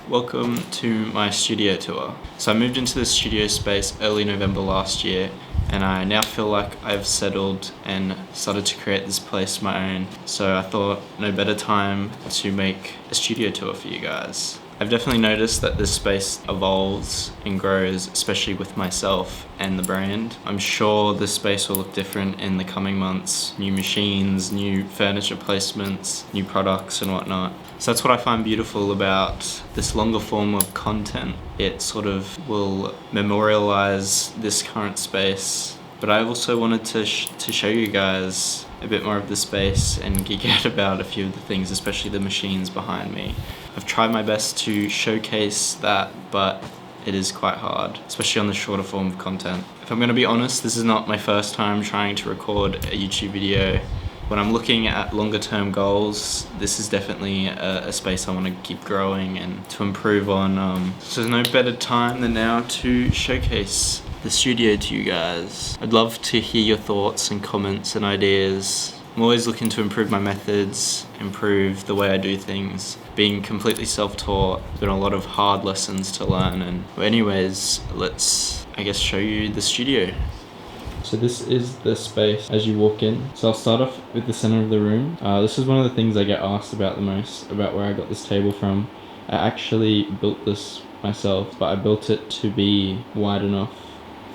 Welcome to my studio tour. So I moved into this studio space early November last year, and I now feel like I've settled and started to create this place my own. So I thought no better time to make a studio tour for you guys. I've definitely noticed that this space evolves and grows, especially with myself and the brand. I'm sure this space will look different in the coming months. New machines, new furniture placements, new products and whatnot. So that's what I find beautiful about this longer form of content. It sort of will memorialize this current space. But I also wanted to show you guys a bit more of the space and geek out about a few of the things, especially the machines behind me. I've tried my best to showcase that, but it is quite hard, especially on the shorter form of content. If I'm going to be honest, this is not my first time trying to record a YouTube video. When I'm looking at longer term goals, this is definitely a space I want to keep growing and to improve on. So there's no better time than now to showcase the studio to you guys. I'd love to hear your thoughts and comments and ideas. I'm always looking to improve my methods, improve the way I do things. Being completely self-taught, there's been a lot of hard lessons to learn. And anyways, let's, show you the studio. So this is the space as you walk in. So I'll start off with the center of the room. This is one of the things I get asked about the most, about where I got this table from. I actually built this myself, but I built it to be wide enough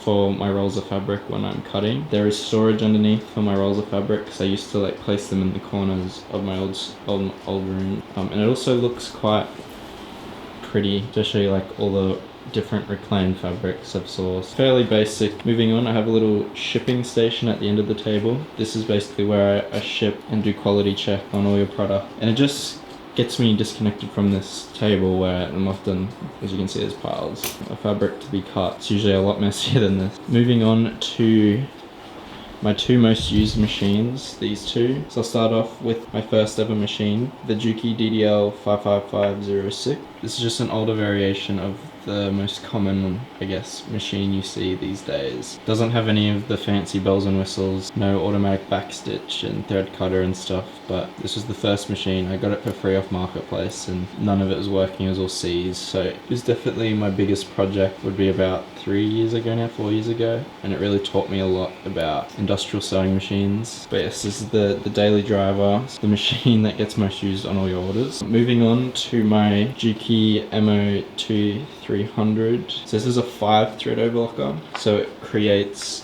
for my rolls of fabric when I'm cutting. There is storage underneath for my rolls of fabric because I used to place them in the corners of my old room. And it also looks quite pretty, especially all the different reclaimed fabrics I've sourced. Fairly basic. Moving on, I have a little shipping station at the end of the table. This is basically where I ship and do quality check on all your product. And it just gets me disconnected from this table where I'm often, as you can see, there's piles of fabric to be cut. It's usually a lot messier than this. Moving on to my two most used machines, these two. So I'll start off with my first ever machine, the Juki DDL 55506. This is just an older variation of the most common, machine you see these days. Doesn't have any of the fancy bells and whistles, no automatic backstitch and thread cutter and stuff, but this was the first machine. I got it for free off Marketplace and none of it was working, it was all C's. So it was definitely my biggest project, would be about 4 years ago, and it really taught me a lot about industrial sewing machines. But yes, this is the daily driver, the machine that gets most used on all your orders. Moving on to my Juki MO2 300. So this is a 5-thread overlocker, so it creates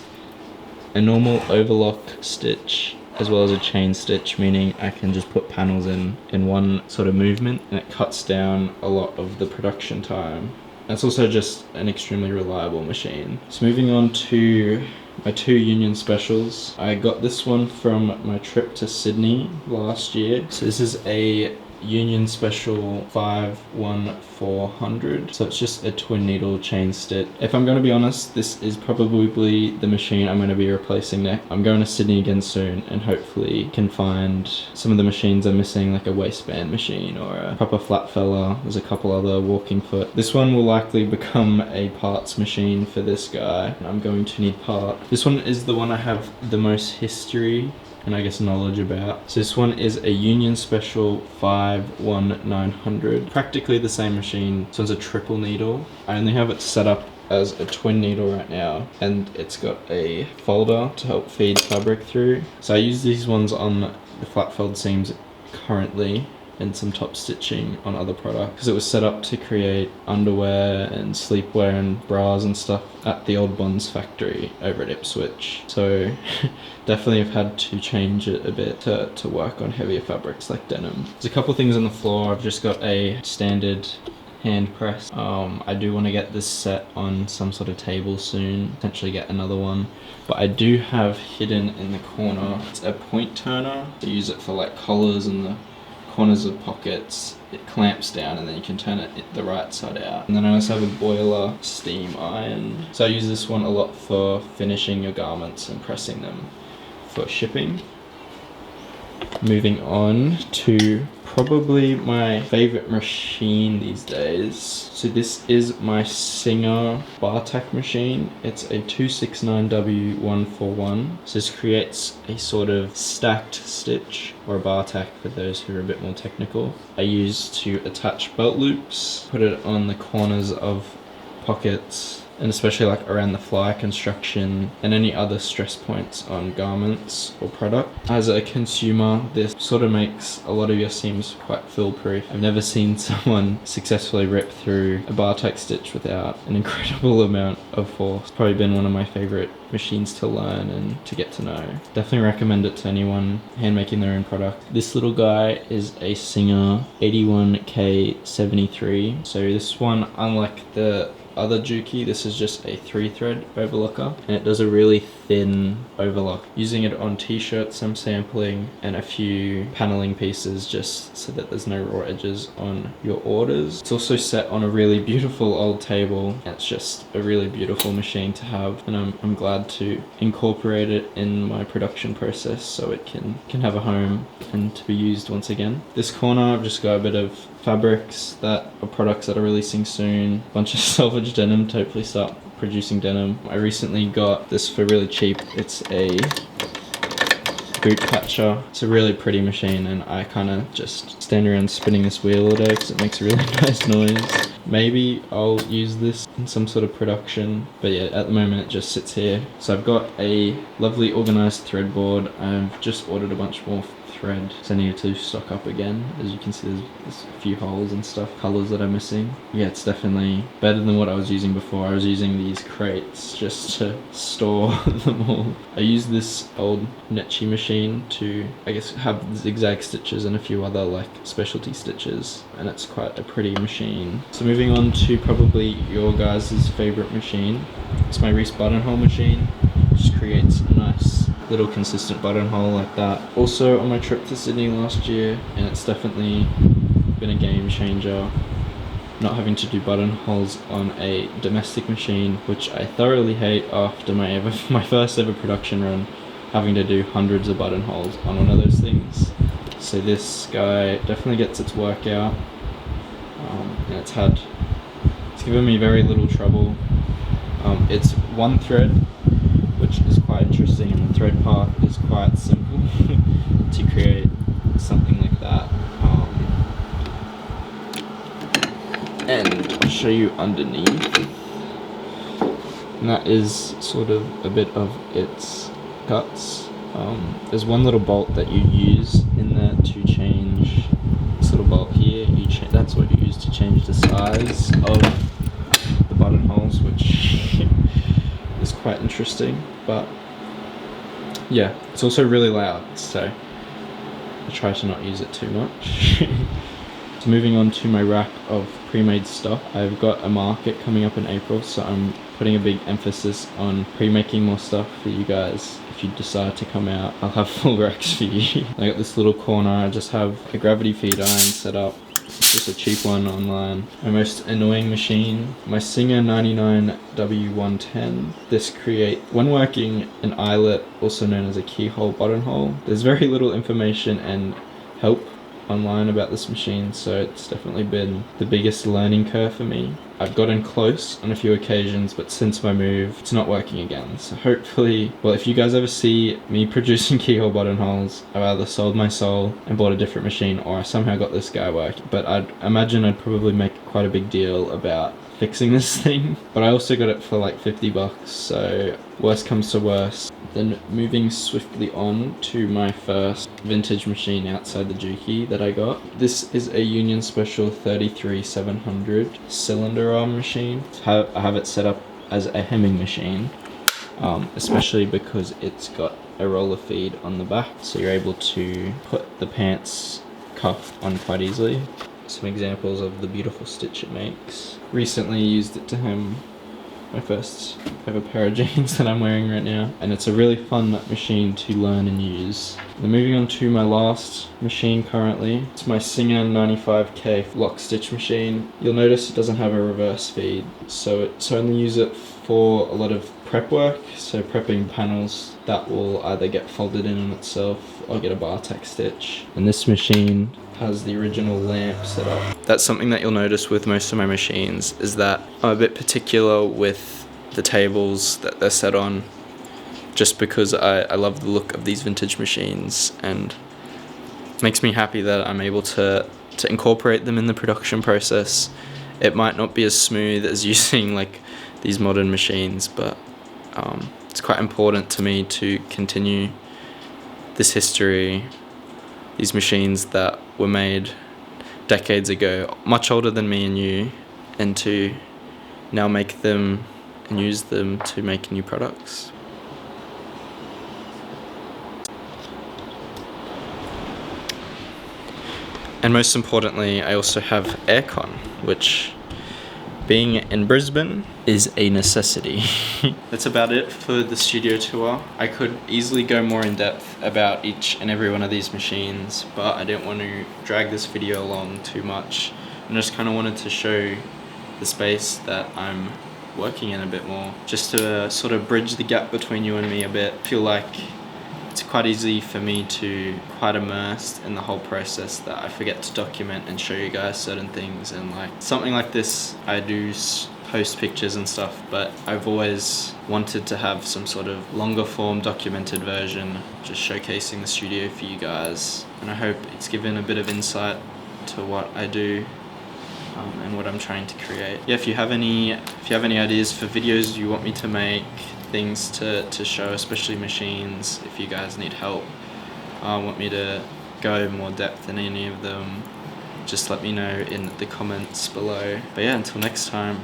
a normal overlock stitch as well as a chain stitch, meaning I can just put panels in one sort of movement, and it cuts down a lot of the production time. It's also just an extremely reliable machine. So moving on to my two Union Specials. I got this one from my trip to Sydney last year. So this is a Union Special 51400. So it's just a twin needle chain stitch. If I'm going to be honest, this is probably the machine I'm going to be replacing next. I'm going to Sydney again soon and hopefully can find some of the machines I'm missing, like a waistband machine or a proper flat fella. There's a couple other walking foot. This one will likely become a parts machine for this guy. I'm going to need parts. This one is the one I have the most history and knowledge about. So this one is a Union Special 51900. Practically the same machine. This one's a triple needle. I only have it set up as a twin needle right now, and it's got a folder to help feed fabric through. So I use these ones on the flat fold seams currently, and some top stitching on other products, because it was set up to create underwear and sleepwear and bras and stuff at the old Bonds factory over at Ipswich. So definitely have had to change it a bit to work on heavier fabrics like denim. There's a couple things on the floor. I've just got a standard hand press. I do want to get this set on some sort of table soon, potentially get another one. But I do have hidden in the corner, it's a point turner. I use it for collars and the corners of pockets. It clamps down and then you can turn it the right side out. And then I also have a boiler steam iron. So I use this one a lot for finishing your garments and pressing them for shipping. Moving on to probably my favorite machine these days. So this is my Singer bar tack machine. It's a 269W141. So this creates a sort of stacked stitch, or a bar tack for those who are a bit more technical. I use to attach belt loops, put it on the corners of pockets, and especially like around the fly construction and any other stress points on garments or product. As a consumer, this sort of makes a lot of your seams quite foolproof. I've never seen someone successfully rip through a bar tack stitch without an incredible amount of force. It's probably been one of my favorite machines to learn and to get to know. Definitely recommend it to anyone hand making their own product. This little guy is a Singer 81K73. So this one, unlike the other Juki, this is just a 3-thread overlocker, and it does a really thin overlock. Using it on t-shirts I'm sampling, and a few paneling pieces just so that there's no raw edges on your orders. It's also set on a really beautiful old table, and it's just a really beautiful machine to have, and I'm glad to incorporate it in my production process so it can have a home and to be used once again. This corner I've just got a bit of fabrics that are products that are releasing soon, a bunch of salvage denim to hopefully start producing denim. I recently got this for really cheap. It's a boot catcher. It's a really pretty machine, and I kind of just stand around spinning this wheel all day because it makes a really nice noise. Maybe I'll use this in some sort of production, but yeah, at the moment it just sits here. So I've got a lovely organized thread board. I've just ordered a bunch more thread, so I need to stock up again. As you can see, there's a few holes and stuff, colors that I'm missing. Yeah, it's definitely better than what I was using before. I was using these crates just to store them all. I use this old Netchi machine to, I guess, have zigzag stitches and a few other like specialty stitches, and it's quite a pretty machine. So moving on to probably your guys' favorite machine. It's my Reese buttonhole machine. It just creates a nice little consistent buttonhole like that. Also on my trip to Sydney last year, and it's definitely been a game changer, not having to do buttonholes on a domestic machine, which I thoroughly hate after my first ever production run, having to do hundreds of buttonholes on one of those things. So this guy definitely gets its work out, and it's given me very little trouble. It's one thread, which is quite interesting, and the thread path is quite simple to create something like that. And I'll show you underneath, and that is sort of a bit of its guts. There's one little bolt that you use in there to change this little bolt here. That's what you use to change the size of the buttonholes, which is quite interesting. But yeah, it's also really loud, so I try to not use it too much. So moving on to my rack of pre-made stuff, I've got a market coming up in April, so I'm putting a big emphasis on pre-making more stuff for you guys. If you decide to come out, I'll have full racks for you. I got this little corner. I just have a gravity feed iron set up, just a cheap one online. My most annoying machine, my Singer 99W110. This when working an eyelet, also known as a keyhole buttonhole, there's very little information and help online about this machine, so it's definitely been the biggest learning curve for me. I've gotten close on a few occasions, but since my move, it's not working again. So hopefully, well, if you guys ever see me producing keyhole buttonholes, I've either sold my soul and bought a different machine, or I somehow got this guy working. But I'd imagine I'd probably make quite a big deal about fixing this thing. But I also got it for like $50, so worst comes to worst. Then moving swiftly on to my first vintage machine outside the Juki that I got. This is a Union Special 33700 cylinder arm machine. I have it set up as a hemming machine, especially because it's got a roller feed on the back, so you're able to put the pants cuff on quite easily. Some examples of the beautiful stitch it makes. Recently used it to hem my first ever pair of jeans that I'm wearing right now, and it's a really fun machine to learn and use. Then moving on to my last machine currently, it's my Singer 95K lock stitch machine. You'll notice it doesn't have a reverse feed, so it's only use it for a lot of prep work, so prepping panels that will either get folded in on itself or get a bar tack stitch. And this machine has the original lamp set up. That's something that you'll notice with most of my machines, is that I'm a bit particular with the tables that they're set on, just because I love the look of these vintage machines, and it makes me happy that I'm able to incorporate them in the production process. It might not be as smooth as using like these modern machines, but it's quite important to me to continue this history, these machines that were made decades ago, much older than me and you, and to now make them and use them to make new products. And most importantly, I also have aircon, which, being in Brisbane, is a necessity. That's about it for the studio tour. I could easily go more in depth about each and every one of these machines, but I didn't want to drag this video along too much. I just kind of wanted to show the space that I'm working in a bit more, just to sort of bridge the gap between you and me a bit. I feel like it's quite easy for me to quite immersed in the whole process that I forget to document and show you guys certain things. And like something like this, I do post pictures and stuff, but I've always wanted to have some sort of longer form documented version, just showcasing the studio for you guys. And I hope it's given a bit of insight to what I do and what I'm trying to create. Yeah, if you have any ideas for videos you want me to make, things to show, especially machines, if you guys need help, want me to go more depth in any of them, just let me know in the comments below. But yeah, until next time,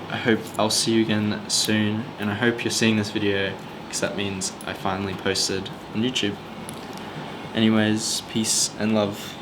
I hope I'll see you again soon, and I hope you're seeing this video, because that means I finally posted on YouTube. Anyways, peace and love.